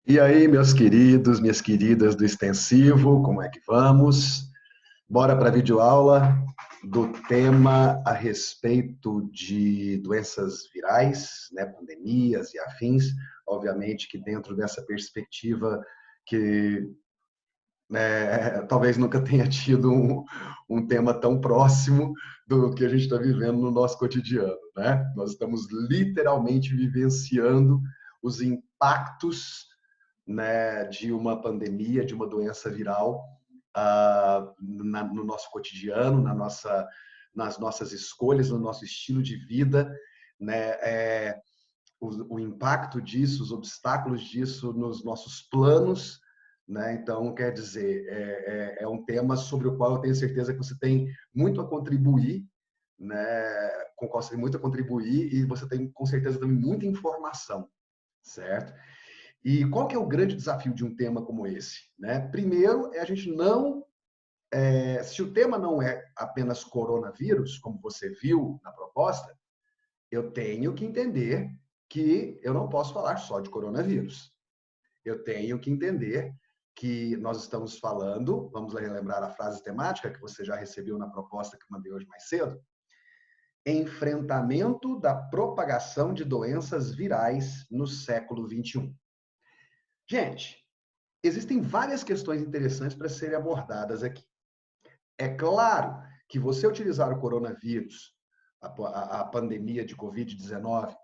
E aí, meus queridos, minhas queridas do extensivo, como é que vamos? Bora para a videoaula do tema a respeito de doenças virais, né, pandemias e afins. Obviamente que dentro dessa perspectiva que talvez nunca tenha tido um tema tão próximo do que a gente está vivendo no nosso cotidiano, né? Nós estamos literalmente vivenciando os impactos, né, de uma pandemia, de uma doença viral no nosso cotidiano, nas nossas escolhas, no nosso estilo de vida, né? O impacto disso, os obstáculos disso nos nossos planos, né? Então, quer dizer, é um tema sobre o qual eu tenho certeza que você tem muito a contribuir, né? Com qual você tem muito a contribuir e você tem, com certeza, também muita informação, certo? E qual que é o grande desafio de um tema como esse? Né? Primeiro, é a gente não... se o tema não é apenas coronavírus, como você viu na proposta, eu tenho que entender que eu não posso falar só de coronavírus. Eu tenho que entender que nós estamos falando, vamos relembrar a frase temática que você já recebeu na proposta que mandei hoje mais cedo, enfrentamento da propagação de doenças virais no século XXI. Gente, existem várias questões interessantes para serem abordadas aqui. É claro que você utilizar o coronavírus, a pandemia de Covid-19,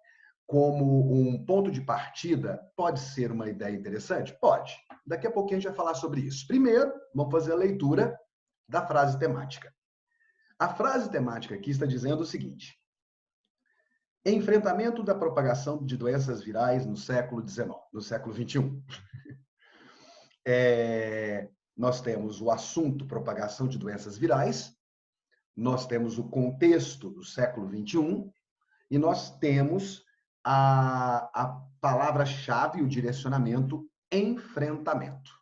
como um ponto de partida, pode ser uma ideia interessante? Pode. Daqui a pouquinho a gente vai falar sobre isso. Primeiro, vamos fazer a leitura da frase temática. A frase temática aqui está dizendo o seguinte: enfrentamento da propagação de doenças virais no século XIX, no século XXI. Nós temos o assunto propagação de doenças virais, nós temos o contexto do século XXI e nós temos a palavra-chave, o direcionamento, enfrentamento.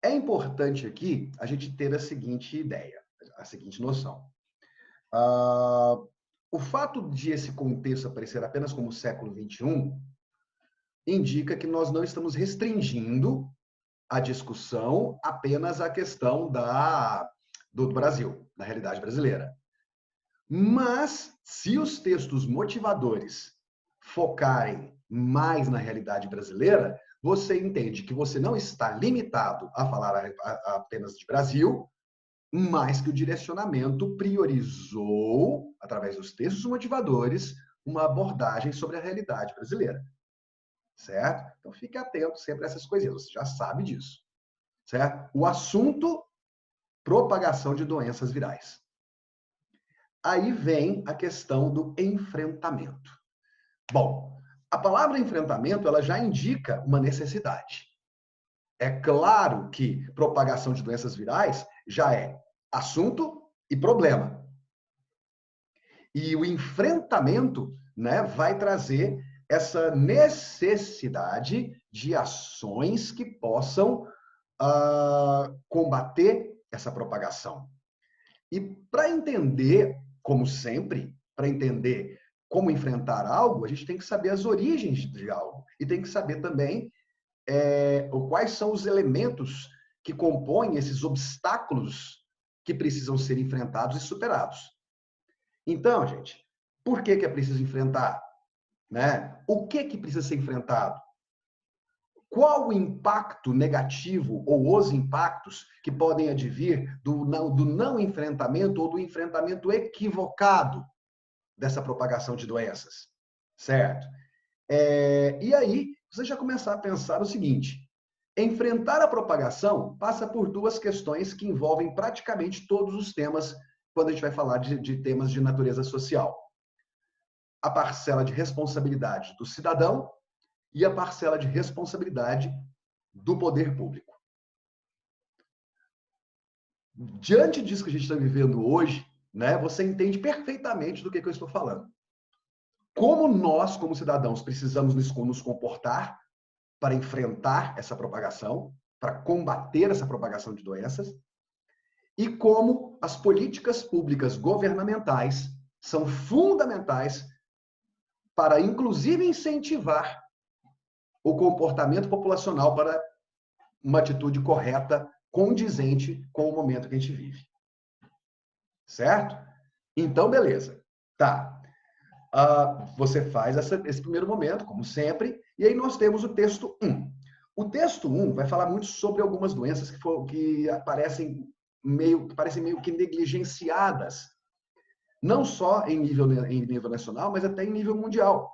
É importante aqui a gente ter a seguinte ideia, a seguinte noção. O fato de esse contexto aparecer apenas como século XXI indica que nós não estamos restringindo a discussão apenas à questão do Brasil, da realidade brasileira. Mas, se os textos motivadores focarem mais na realidade brasileira, você entende que você não está limitado a falar apenas de Brasil, mas que o direcionamento priorizou, através dos textos motivadores, uma abordagem sobre a realidade brasileira. Certo? Então, fique atento sempre a essas coisinhas, você já sabe disso. Certo? O assunto, propagação de doenças virais. Aí vem a questão do enfrentamento. Bom, a palavra enfrentamento ela já indica uma necessidade. É claro que propagação de doenças virais já é assunto e problema. E o enfrentamento, né, vai trazer essa necessidade de ações que possam combater essa propagação. E para entender, como sempre, para entender como enfrentar algo, a gente tem que saber as origens de algo. E tem que saber também quais são os elementos que compõem esses obstáculos que precisam ser enfrentados e superados. Então, gente, por que é preciso enfrentar? Né? O que precisa ser enfrentado? Qual o impacto negativo ou os impactos que podem advir do não enfrentamento ou do enfrentamento equivocado dessa propagação de doenças? Certo? E aí, você já começar a pensar o seguinte: enfrentar a propagação passa por duas questões que envolvem praticamente todos os temas quando a gente vai falar de temas de natureza social. A parcela de responsabilidade do cidadão e a parcela de responsabilidade do poder público. Diante disso que a gente está vivendo hoje, né, você entende perfeitamente do que eu estou falando. Como nós, como cidadãos, precisamos nos comportar para enfrentar essa propagação, para combater essa propagação de doenças, e como as políticas públicas governamentais são fundamentais para, inclusive, incentivar o comportamento populacional para uma atitude correta, condizente com o momento que a gente vive. Certo? Então, beleza. Tá. Você faz esse primeiro momento, como sempre, e aí nós temos o texto 1. O texto 1 vai falar muito sobre algumas doenças que parecem meio que negligenciadas, não só em nível nacional, mas até em nível mundial.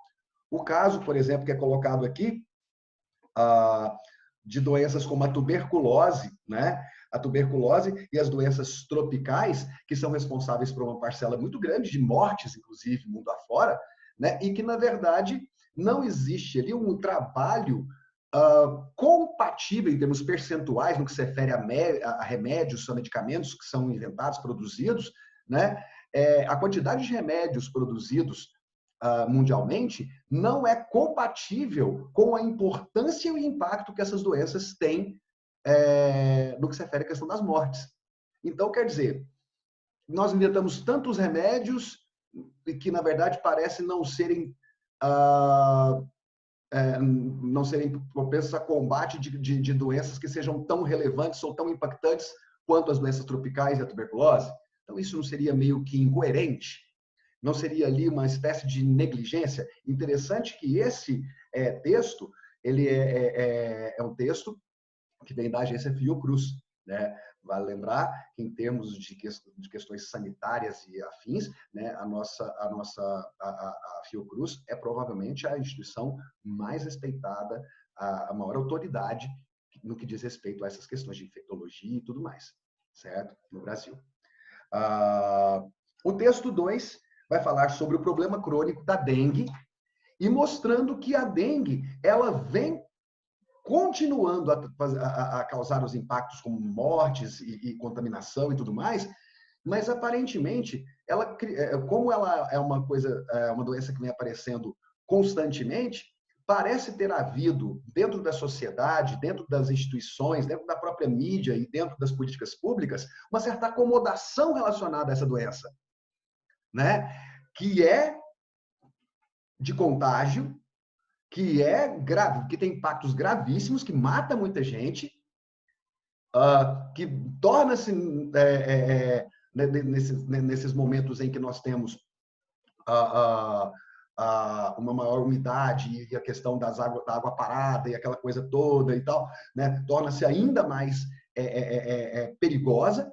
O caso, por exemplo, que é colocado aqui, de doenças como a tuberculose, né? A tuberculose e as doenças tropicais, que são responsáveis por uma parcela muito grande de mortes, inclusive, mundo afora, né? E que, na verdade, não existe ali um trabalho compatível em termos percentuais no que se refere a remédios, a medicamentos que são inventados, produzidos, né? A quantidade de remédios produzidos mundialmente não é compatível com a importância e o impacto que essas doenças têm no que se refere à questão das mortes. Então, quer dizer, nós inventamos tantos remédios que, na verdade, parecem não serem propensos a combate de doenças que sejam tão relevantes ou tão impactantes quanto as doenças tropicais e a tuberculose. Então, isso não seria meio que incoerente? Não seria ali uma espécie de negligência? Interessante que esse texto, ele é um texto que vem da agência Fiocruz, né? Vale lembrar que, em termos de questões sanitárias e afins, né, a Fiocruz é provavelmente a instituição mais respeitada, a maior autoridade no que diz respeito a essas questões de infectologia e tudo mais, certo? No Brasil. O texto 2 vai falar sobre o problema crônico da dengue e mostrando que a dengue ela vem continuando a causar os impactos como mortes e contaminação e tudo mais, mas aparentemente, como ela é uma doença que vem aparecendo constantemente, parece ter havido dentro da sociedade, dentro das instituições, dentro da própria mídia e dentro das políticas públicas, uma certa acomodação relacionada a essa doença, né? Que é de contágio, que é grave, que tem impactos gravíssimos, que mata muita gente, que torna-se nesses momentos em que nós temos uma maior umidade e a questão da água parada e aquela coisa toda e tal, né, torna-se ainda mais perigosa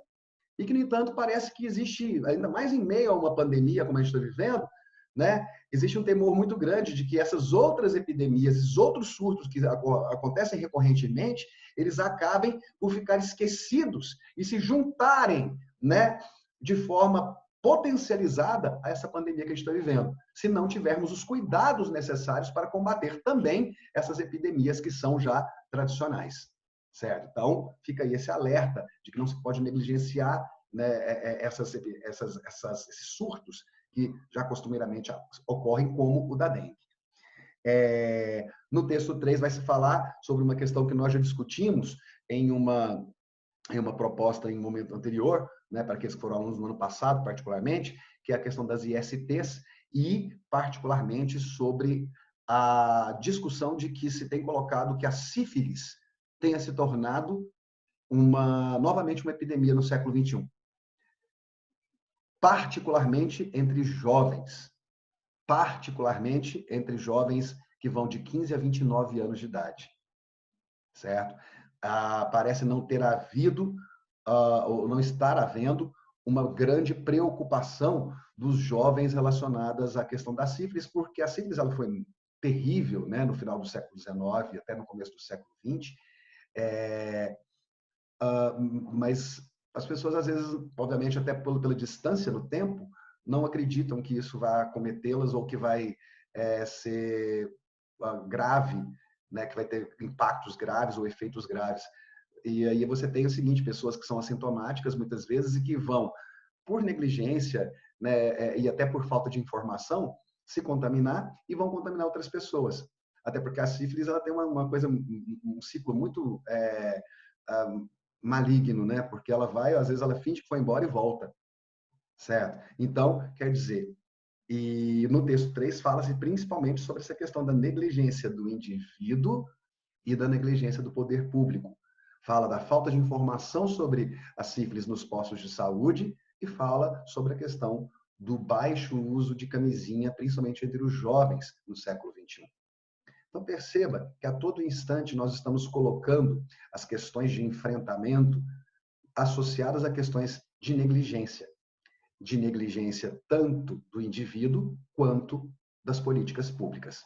e que, no entanto, parece que existe, ainda mais em meio a uma pandemia como a gente está vivendo, né, existe um temor muito grande de que essas outras epidemias, esses outros surtos que acontecem recorrentemente, eles acabem por ficar esquecidos e se juntarem, né, de forma potencializada a essa pandemia que a gente está vivendo, se não tivermos os cuidados necessários para combater também essas epidemias que são já tradicionais, certo? Então, fica aí esse alerta de que não se pode negligenciar, né, esses surtos que já costumeiramente ocorrem, como o da dengue. No texto 3 vai se falar sobre uma questão que nós já discutimos em uma proposta em um momento anterior, né, para aqueles que foram alunos no ano passado, particularmente, que é a questão das ISTs e, particularmente, sobre a discussão de que se tem colocado que a sífilis tenha se tornado novamente uma epidemia no século XXI. Particularmente entre jovens. Particularmente entre jovens que vão de 15 a 29 anos de idade. Certo? Parece não ter havido, ou não estar havendo, uma grande preocupação dos jovens relacionadas à questão da sífilis, porque a sífilis ela foi terrível, né, no final do século XIX até no começo do século XX, mas as pessoas, às vezes, obviamente, até pela distância no tempo, não acreditam que isso vai acometê-las ou que vai ser grave, né, que vai ter impactos graves ou efeitos graves. E aí você tem o seguinte, pessoas que são assintomáticas, muitas vezes, e que vão, por negligência, né, e até por falta de informação, se contaminar e vão contaminar outras pessoas. Até porque a sífilis ela tem uma coisa, um ciclo muito maligno, né? Porque ela vai, às vezes ela finge que foi embora e volta, certo? Então, quer dizer, E no texto 3 fala-se principalmente sobre essa questão da negligência do indivíduo e da negligência do poder público. Fala da falta de informação sobre a sífilis nos postos de saúde e fala sobre a questão do baixo uso de camisinha, principalmente entre os jovens no século XXI. Então, perceba que a todo instante nós estamos colocando as questões de enfrentamento associadas a questões de negligência tanto do indivíduo quanto das políticas públicas.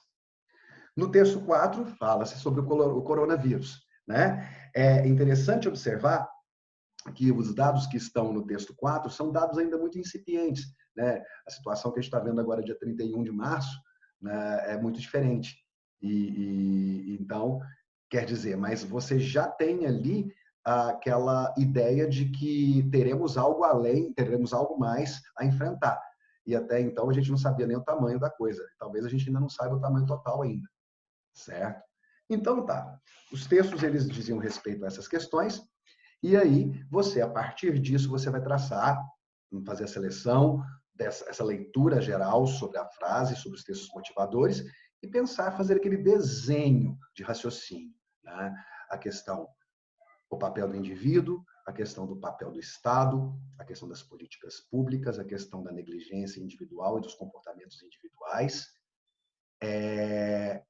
No texto 4, fala-se sobre o coronavírus. Né? É interessante observar que os dados que estão no texto 4 são dados ainda muito incipientes. Né? A situação que a gente está vendo agora, dia 31 de março, né, é muito diferente. Então, quer dizer, mas você já tem ali aquela ideia de que teremos algo além, teremos algo mais a enfrentar. E até então a gente não sabia nem o tamanho da coisa. Talvez a gente ainda não saiba o tamanho total ainda. Certo? Então tá. Os textos eles diziam respeito a essas questões. E aí, você, a partir disso, você vai traçar, fazer a seleção essa leitura geral sobre a frase, sobre os textos motivadores, e pensar, fazer aquele desenho de raciocínio. Né? A questão, o papel do indivíduo, a questão do papel do Estado, a questão das políticas públicas, a questão da negligência individual e dos comportamentos individuais,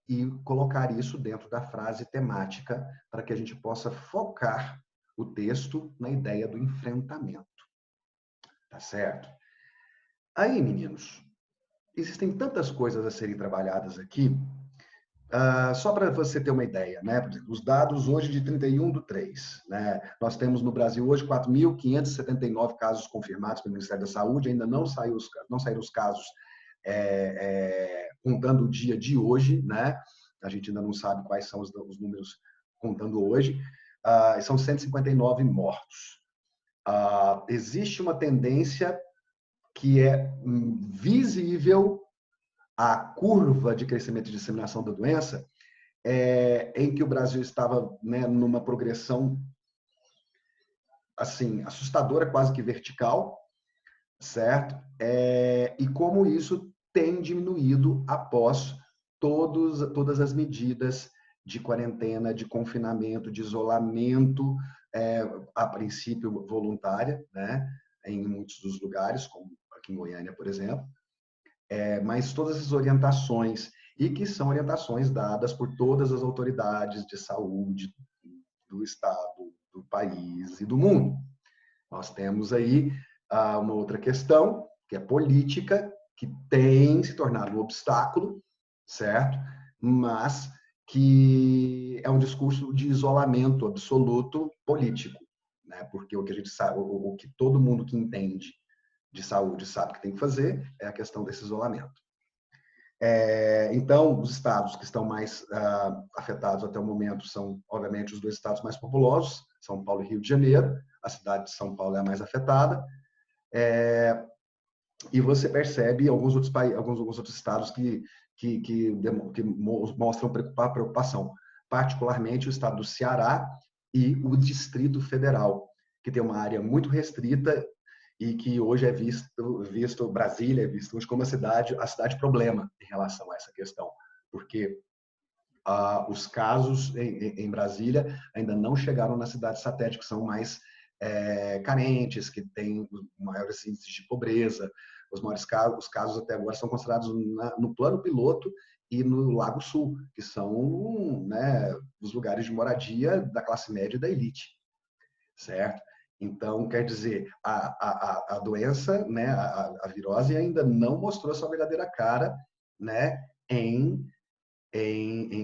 e colocar isso dentro da frase temática para que a gente possa focar o texto na ideia do enfrentamento. Tá certo? Aí, meninos, existem tantas coisas a serem trabalhadas aqui, só para você ter uma ideia, né? Por exemplo, os dados hoje de 31/3, né? Nós temos no Brasil hoje 4.579 casos confirmados pelo Ministério da Saúde, ainda não saíram os casos contando o dia de hoje, né? A gente ainda não sabe quais são os números contando hoje. São 159 mortos. Existe uma tendência que é visível, a curva de crescimento e disseminação da doença, em que o Brasil estava, né, numa progressão assim assustadora, quase que vertical, certo? E como isso tem diminuído após todas as medidas de quarentena, de confinamento, de isolamento, a princípio voluntária, né? Em muitos dos lugares, como aqui em Goiânia, por exemplo, mas todas as orientações, e que são orientações dadas por todas as autoridades de saúde do Estado, do país e do mundo. Nós temos aí uma outra questão, que é política, que tem se tornado um obstáculo, certo? Mas que é um discurso de isolamento absoluto político, né? Porque o que a gente sabe, o que todo mundo que entende de saúde sabe que tem que fazer é a questão desse isolamento. Então, os estados que estão mais afetados até o momento são, obviamente, os dois estados mais populosos, São Paulo e Rio de Janeiro. A cidade de São Paulo é a mais afetada. E você percebe alguns outros estados que mostram preocupação, particularmente o estado do Ceará e o Distrito Federal, que tem uma área muito restrita e que hoje é visto Brasília é visto hoje como a cidade problema em relação a essa questão, porque os casos em Brasília ainda não chegaram nas cidades satélites, que são mais carentes, que têm maiores índices de pobreza. Os casos até agora são considerados no plano piloto e no Lago Sul, que são, né, os lugares de moradia da classe média e da elite, certo? Então, quer dizer, a doença, né, a virose ainda não mostrou sua verdadeira cara, né, em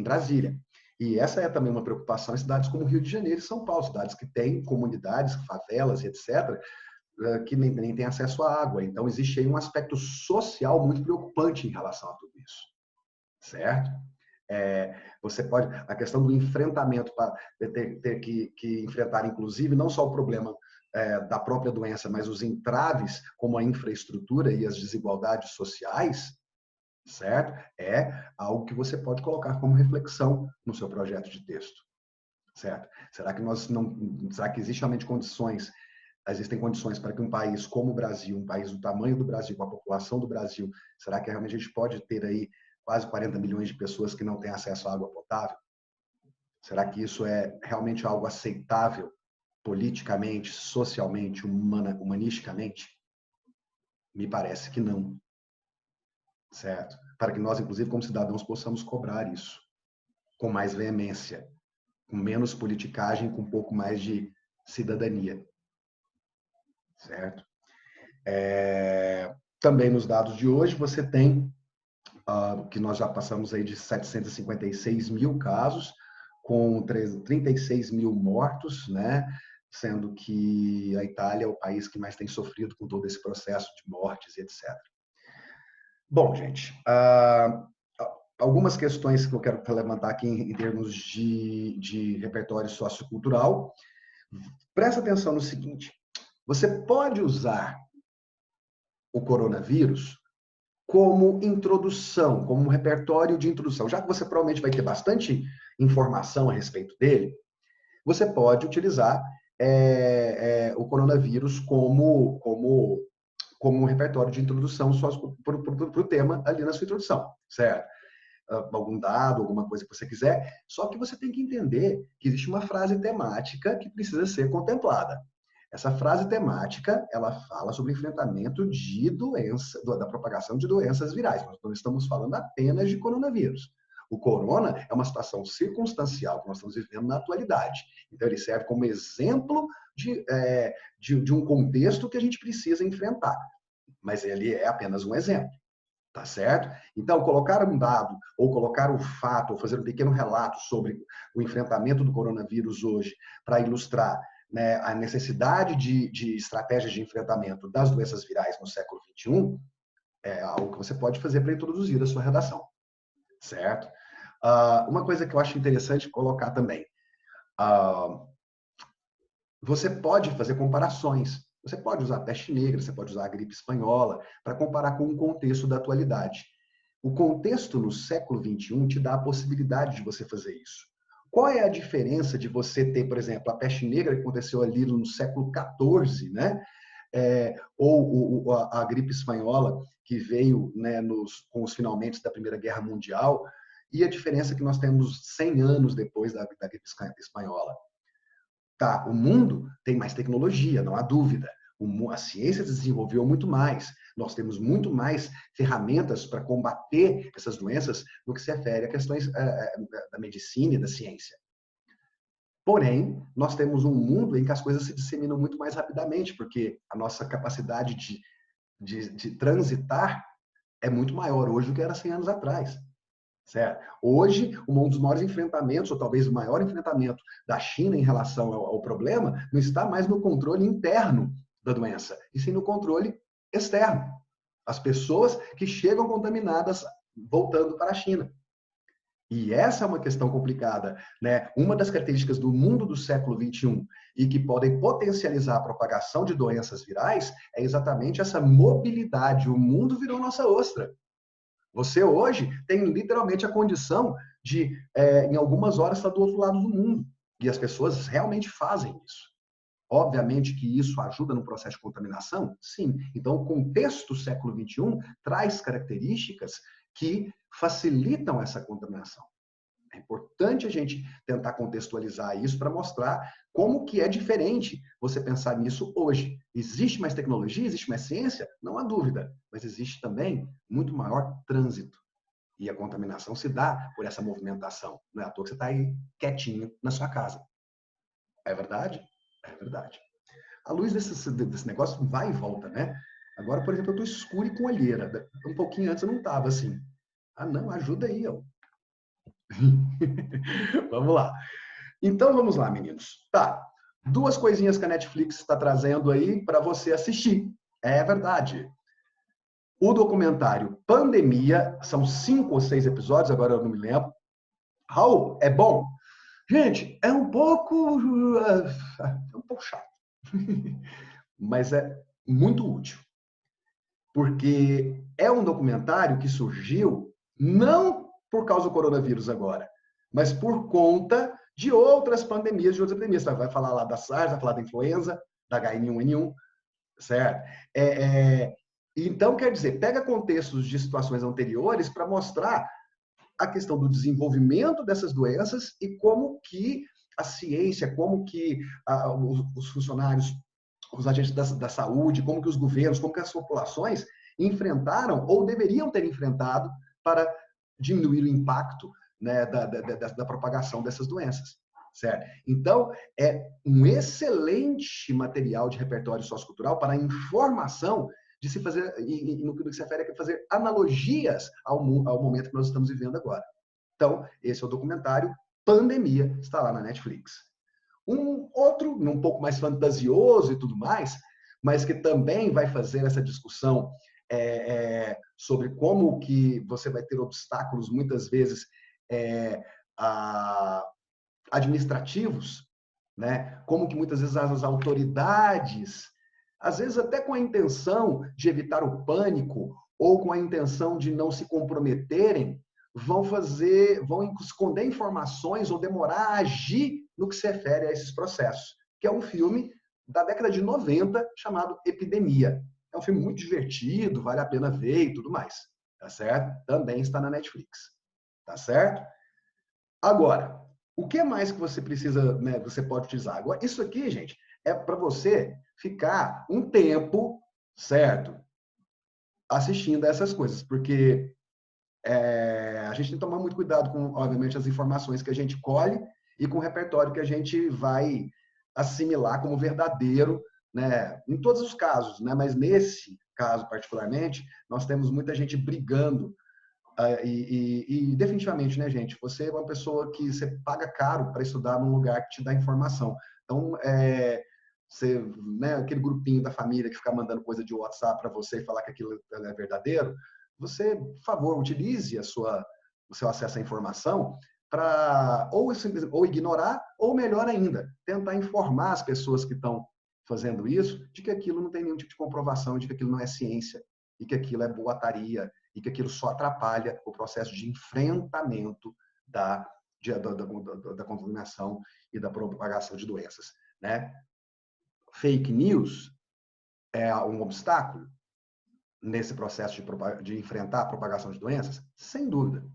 Brasília. E essa é também uma preocupação em cidades como Rio de Janeiro e São Paulo, cidades que têm comunidades, favelas, etc., que nem têm acesso à água. Então, existe aí um aspecto social muito preocupante em relação a tudo isso, certo? Você pode, a questão do enfrentamento, para ter que enfrentar, inclusive, não só o problema da própria doença, mas os entraves, como a infraestrutura e as desigualdades sociais, certo? É algo que você pode colocar como reflexão no seu projeto de texto, certo? Será que será que existem realmente condições existem condições para que um país como o Brasil, um país do tamanho do Brasil, com a população do Brasil, será que realmente a gente pode ter aí quase 40 milhões de pessoas que não têm acesso à água potável? Será que isso é realmente algo aceitável politicamente, socialmente, humanisticamente? Me parece que não, certo? Para que nós, inclusive, como cidadãos, possamos cobrar isso com mais veemência, com menos politicagem, com um pouco mais de cidadania, certo? Também nos dados de hoje, você tem que nós já passamos aí de 756 mil casos, com 36 mil mortos, né? Sendo que a Itália é o país que mais tem sofrido com todo esse processo de mortes e etc. Bom, gente, algumas questões que eu quero levantar aqui em termos de repertório sociocultural. Presta atenção no seguinte: você pode usar o coronavírus como introdução, como um repertório de introdução. Já que você provavelmente vai ter bastante informação a respeito dele, você pode utilizar o coronavírus como um repertório de introdução para o tema ali na sua introdução, certo? Algum dado, alguma coisa que você quiser, só que você tem que entender que existe uma frase temática que precisa ser contemplada. Essa frase temática, ela fala sobre o enfrentamento de doença, da propagação de doenças virais. Nós não estamos falando apenas de coronavírus. O corona é uma situação circunstancial que nós estamos vivendo na atualidade. Então, ele serve como exemplo de um contexto que a gente precisa enfrentar. Mas ele é apenas um exemplo. Tá certo? Então, colocar um dado, ou colocar um fato, ou fazer um pequeno relato sobre o enfrentamento do coronavírus hoje, para ilustrar, né, a necessidade de estratégias de enfrentamento das doenças virais no século XXI, é algo que você pode fazer para introduzir a sua redação. Certo? Uma coisa que eu acho interessante colocar também. Você pode fazer comparações. Você pode usar a peste negra, você pode usar a gripe espanhola, para comparar com o contexto da atualidade. O contexto no século XXI te dá a possibilidade de você fazer isso. Qual é a diferença de você ter, por exemplo, a peste negra que aconteceu ali no século XIV, né? Ou a gripe espanhola que veio, né, com os finalmente da Primeira Guerra Mundial, e a diferença que nós temos 100 anos depois da gripe espanhola. Tá, o mundo tem mais tecnologia, não há dúvida. A ciência se desenvolveu muito mais. Nós temos muito mais ferramentas para combater essas doenças no que se refere a questões da medicina e da ciência. Porém, nós temos um mundo em que as coisas se disseminam muito mais rapidamente, porque a nossa capacidade de transitar é muito maior hoje do que era 100 anos atrás. Certo? Hoje, um dos maiores enfrentamentos, ou talvez o maior enfrentamento da China em relação ao problema, não está mais no controle interno da doença, e sim no controle externo. As pessoas que chegam contaminadas voltando para a China. E essa é uma questão complicada, né? Uma das características do mundo do século XXI e que podem potencializar a propagação de doenças virais é exatamente essa mobilidade. O mundo virou nossa ostra. Você hoje tem literalmente a condição de, em algumas horas, estar do outro lado do mundo. E as pessoas realmente fazem isso. Obviamente que isso ajuda no processo de contaminação? Sim. Então, o contexto do século XXI traz características que facilitam essa contaminação. É importante a gente tentar contextualizar isso para mostrar como que é diferente você pensar nisso hoje. Existe mais tecnologia, existe mais ciência? Não há dúvida. Mas existe também muito maior trânsito. E a contaminação se dá por essa movimentação. Não é à toa que você está aí quietinho na sua casa. É verdade? É verdade. A luz desse negócio vai e volta, né? Agora, por exemplo, eu estou escuro e com olheira. Um pouquinho antes eu não estava assim. Ah, não, ajuda aí, ó. Vamos lá. Então, vamos lá, meninos. Tá. 2 coisinhas que a Netflix está trazendo aí para você assistir. É verdade. O documentário Pandemia, são 5 ou 6 episódios, agora eu não me lembro. Raul, é bom? Gente, é um pouco chato. Mas é muito útil. Porque é um documentário que surgiu não por causa do coronavírus agora, mas por conta de outras pandemias, de outras epidemias. Você vai falar lá da SARS, vai falar da influenza, da H1N1, certo? Então, quer dizer, pega contextos de situações anteriores para mostrar a questão do desenvolvimento dessas doenças e como que a ciência, como que os funcionários, os agentes da saúde, como que os governos, como que as populações enfrentaram ou deveriam ter enfrentado para diminuir o impacto, né, da propagação dessas doenças, certo? Então, é um excelente material de repertório sociocultural para a informação de se fazer, e no que se refere a fazer analogias ao momento que nós estamos vivendo agora. Então, esse é o documentário Pandemia, está lá na Netflix. Um outro, um pouco mais fantasioso e tudo mais, mas que também vai fazer essa discussão sobre como que você vai ter obstáculos, muitas vezes, administrativos, né? Como que muitas vezes as autoridades, às vezes até com a intenção de evitar o pânico ou com a intenção de não se comprometerem, vão esconder informações ou demorar a agir no que se refere a esses processos, que é um filme da década de 90 chamado Epidemia. É um filme muito divertido, vale a pena ver e tudo mais, tá certo? Também está na Netflix, tá certo? Agora, o que mais que você precisa, né, você pode utilizar? Agora, isso aqui, gente, é para você ficar um tempo, certo, assistindo a essas coisas, porque a gente tem que tomar muito cuidado com, obviamente, as informações que a gente colhe e com o repertório que a gente vai assimilar como verdadeiro, né, em todos os casos, né, mas nesse caso particularmente, nós temos muita gente brigando e definitivamente, né, gente, você é uma pessoa que você paga caro para estudar num lugar que te dá informação. Então, você, né, aquele grupinho da família que fica mandando coisa de WhatsApp para você e falar que aquilo é verdadeiro, você, por favor, utilize o seu acesso à informação para ou ignorar, ou melhor ainda, tentar informar as pessoas que estão fazendo isso de que aquilo não tem nenhum tipo de comprovação, de que aquilo não é ciência, e que aquilo é boataria, e que aquilo só atrapalha o processo de enfrentamento da contaminação e da propagação de doenças, né? Fake news é um obstáculo nesse processo de enfrentar a propagação de doenças? Sem dúvida.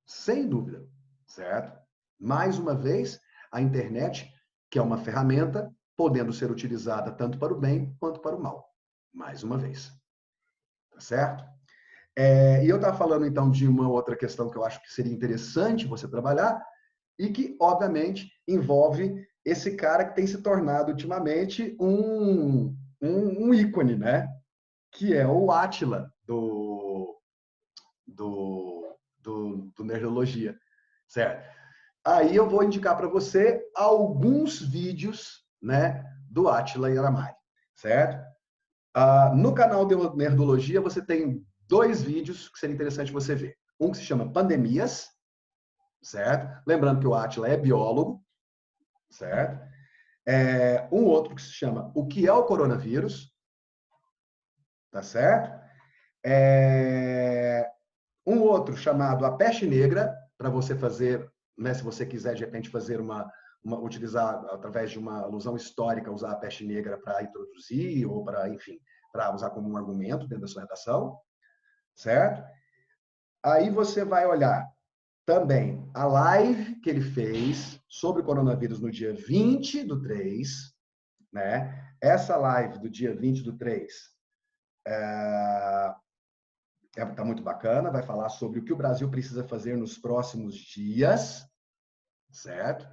Sem dúvida, certo? Mais uma vez, a internet, que é uma ferramenta, podendo ser utilizada tanto para o bem quanto para o mal. Mais uma vez. Tá certo? E eu estava falando, então, de uma outra questão que eu acho que seria interessante você trabalhar e que, obviamente, envolve esse cara que tem se tornado, ultimamente, um ícone, né? Que é o Átila, do Nerdologia, certo? Aí eu vou indicar para você alguns vídeos, né, do Átila Yaramari, certo? No canal de Nerdologia, você tem 2 vídeos que seria interessante você ver. Um que se chama Pandemias, certo? Lembrando que o Átila é biólogo, certo? Um outro que se chama O que é o coronavírus, tá certo? Um outro chamado A Peste Negra, para você fazer, né, se você quiser, de repente, fazer utilizar, através de uma alusão histórica, usar a peste negra para introduzir ou para, enfim, para usar como um argumento dentro da sua redação, certo? Aí você vai olhar também a live que ele fez sobre o coronavírus no dia 20/3, né? Essa live do dia 20/3 está muito bacana, vai falar sobre o que o Brasil precisa fazer nos próximos dias, certo?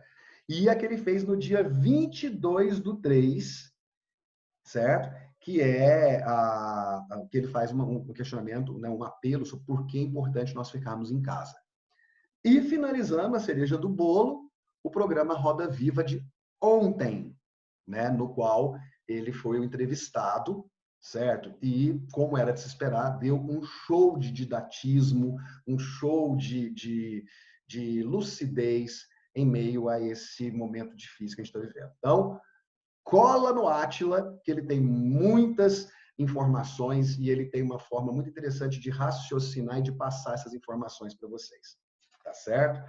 E a que ele fez no dia 22/3, certo? Que é que ele faz um questionamento, né, um apelo sobre por que é importante nós ficarmos em casa. E finalizando a cereja do bolo, o programa Roda Viva de ontem, né, no qual ele foi o entrevistado, certo? E, como era de se esperar, deu um show de didatismo, um show de lucidez em meio a esse momento difícil que a gente está vivendo. Então, cola no Átila, que ele tem muitas informações e ele tem uma forma muito interessante de raciocinar e de passar essas informações para vocês. Tá certo?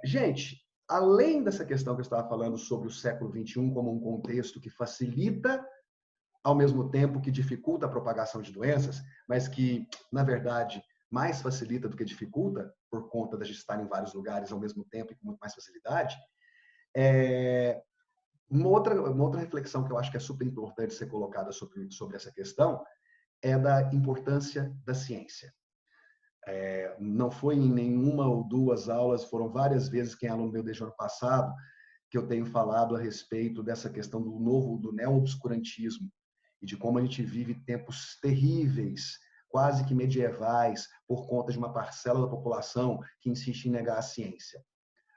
Gente, além dessa questão que eu estava falando sobre o século XXI como um contexto que facilita, ao mesmo tempo que dificulta a propagação de doenças, mas que, na verdade, mais facilita do que dificulta, por conta de a gente estar em vários lugares ao mesmo tempo e com muito mais facilidade, uma outra reflexão que eu acho que é super importante ser colocada sobre essa questão é da importância da ciência. Não foi em nenhuma ou duas aulas, foram várias vezes, quem é aluno meu desde o ano passado, que eu tenho falado a respeito dessa questão do neo-obscurantismo e de como a gente vive tempos terríveis, quase que medievais, por conta de uma parcela da população que insiste em negar a ciência.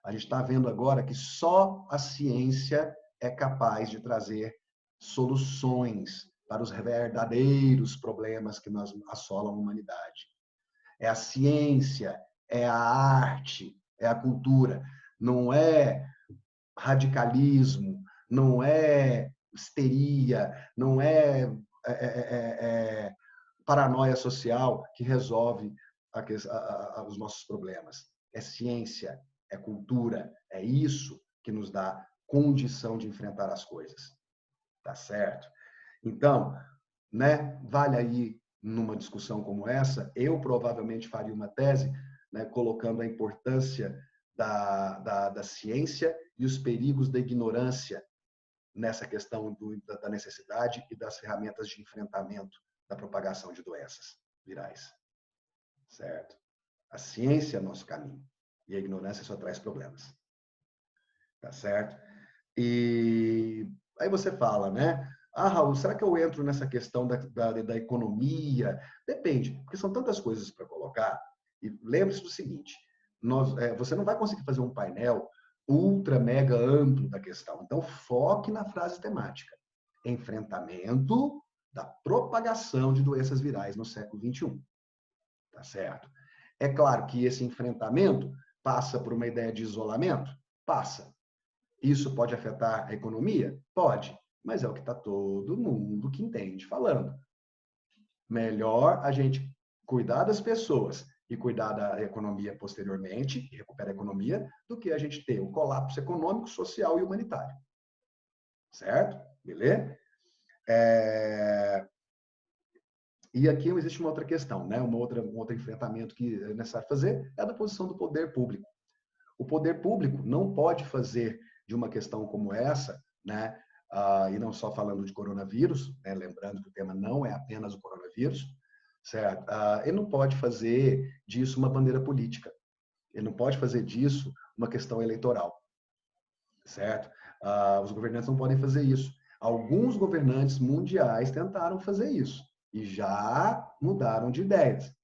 A gente está vendo agora que só a ciência é capaz de trazer soluções para os verdadeiros problemas que nós assolam a humanidade. É a ciência, é a arte, é a cultura. Não é radicalismo, não é histeria, não é, paranoia social que resolve os nossos problemas. É ciência, é cultura, é isso que nos dá condição de enfrentar as coisas. Tá certo? Então, né, vale aí, numa discussão como essa, eu provavelmente faria uma tese, né, colocando a importância da ciência e os perigos da ignorância nessa questão da necessidade e das ferramentas de enfrentamento da propagação de doenças virais. Certo? A ciência é nosso caminho e a ignorância só traz problemas. Tá certo? E aí você fala, né? Ah, Raul, será que eu entro nessa questão da economia? Depende, porque são tantas coisas para colocar. E lembre-se do seguinte, você não vai conseguir fazer um painel ultra, mega amplo da questão. Então, foque na frase temática. Enfrentamento da propagação de doenças virais no século XXI. Tá certo? É claro que esse enfrentamento passa por uma ideia de isolamento? Passa. Isso pode afetar a economia? Pode, mas é o que está todo mundo que entende falando. Melhor a gente cuidar das pessoas e cuidar da economia posteriormente, e recuperar a economia, do que a gente ter o colapso econômico, social e humanitário. Certo? Beleza? E aqui existe uma outra questão, né? um outro enfrentamento que é necessário fazer é a da posição do poder público. O poder público não pode fazer de uma questão como essa, né? E não só falando de coronavírus, né? Lembrando que o tema não é apenas o coronavírus, certo? Ele não pode fazer disso uma bandeira política. Ele não pode fazer disso uma questão eleitoral, certo? Os governantes não podem fazer isso. Alguns governantes mundiais tentaram fazer isso e já mudaram de ideias,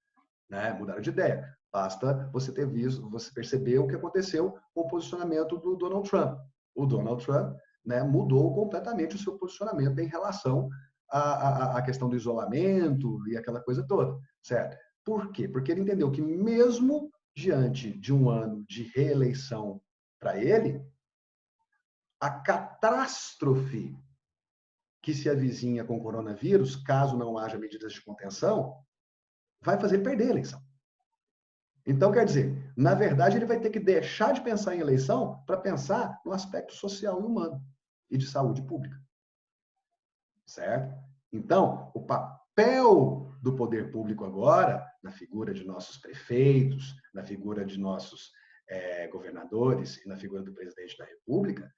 né? Mudaram de ideia. Basta você ter visto, você perceber o que aconteceu com o posicionamento do Donald Trump. O Donald Trump, né, mudou completamente o seu posicionamento em relação à questão do isolamento e aquela coisa toda, certo? Por quê? Porque ele entendeu que mesmo diante de um ano de reeleição para ele, a catástrofe que se avizinha com o coronavírus, caso não haja medidas de contenção, vai fazer ele perder a eleição. Então, quer dizer, na verdade, ele vai ter que deixar de pensar em eleição para pensar no aspecto social e humano e de saúde pública. Certo? Então, o papel do poder público agora, na figura de nossos prefeitos, na figura de nossos governadores e na figura do presidente da República,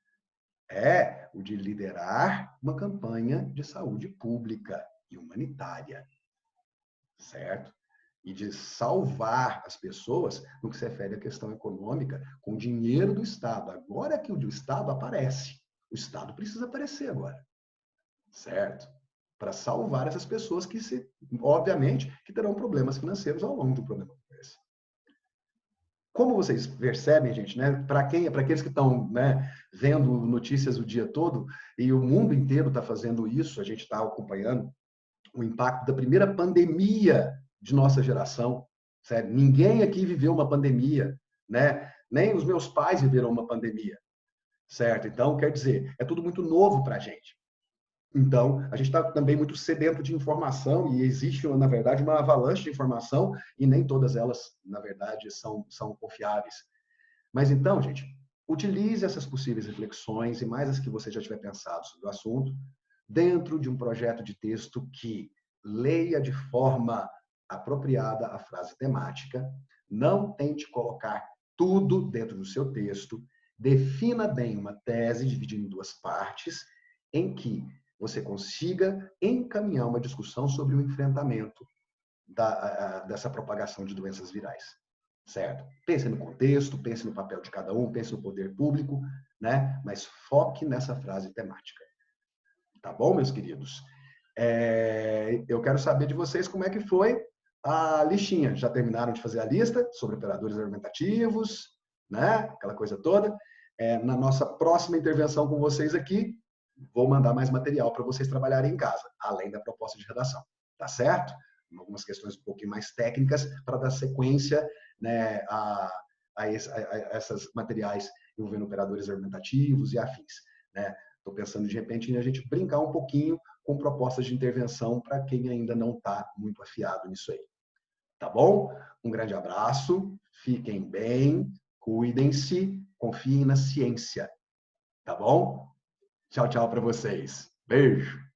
é o de liderar uma campanha de saúde pública e humanitária. Certo? E de salvar as pessoas no que se refere à questão econômica com o dinheiro do Estado. Agora que o Estado aparece. O Estado precisa aparecer agora. Certo? Para salvar essas pessoas que, obviamente, que terão problemas financeiros ao longo de um problema como esse. Como vocês percebem, gente, né? Para aqueles que estão, né, vendo notícias o dia todo, e o mundo inteiro está fazendo isso, a gente está acompanhando o impacto da primeira pandemia de nossa geração. Sério, ninguém aqui viveu uma pandemia, né? Nem os meus pais viveram uma pandemia, certo? Então, quer dizer, é tudo muito novo para a gente. Então, a gente está também muito sedento de informação e existe, na verdade, uma avalanche de informação e nem todas elas, na verdade, são confiáveis. Mas então, gente, utilize essas possíveis reflexões e mais as que você já tiver pensado sobre o assunto dentro de um projeto de texto que leia de forma apropriada a frase temática, não tente colocar tudo dentro do seu texto, defina bem uma tese dividida em duas partes, em que você consiga encaminhar uma discussão sobre o enfrentamento dessa propagação de doenças virais, certo? Pense no contexto, pense no papel de cada um, pense no poder público, né? Mas foque nessa frase temática. Tá bom, meus queridos? Eu quero saber de vocês como é que foi a listinha. Já terminaram de fazer a lista sobre operadores argumentativos, né? Aquela coisa toda. Na nossa próxima intervenção com vocês aqui, vou mandar mais material para vocês trabalharem em casa, além da proposta de redação. Tá certo? Algumas questões um pouquinho mais técnicas para dar sequência, né, a esses materiais envolvendo operadores argumentativos e afins, né? Estou pensando, de repente, em a gente brincar um pouquinho com propostas de intervenção para quem ainda não está muito afiado nisso aí. Tá bom? Um grande abraço, fiquem bem, cuidem-se, confiem na ciência. Tá bom? Tchau, tchau para vocês. Beijo!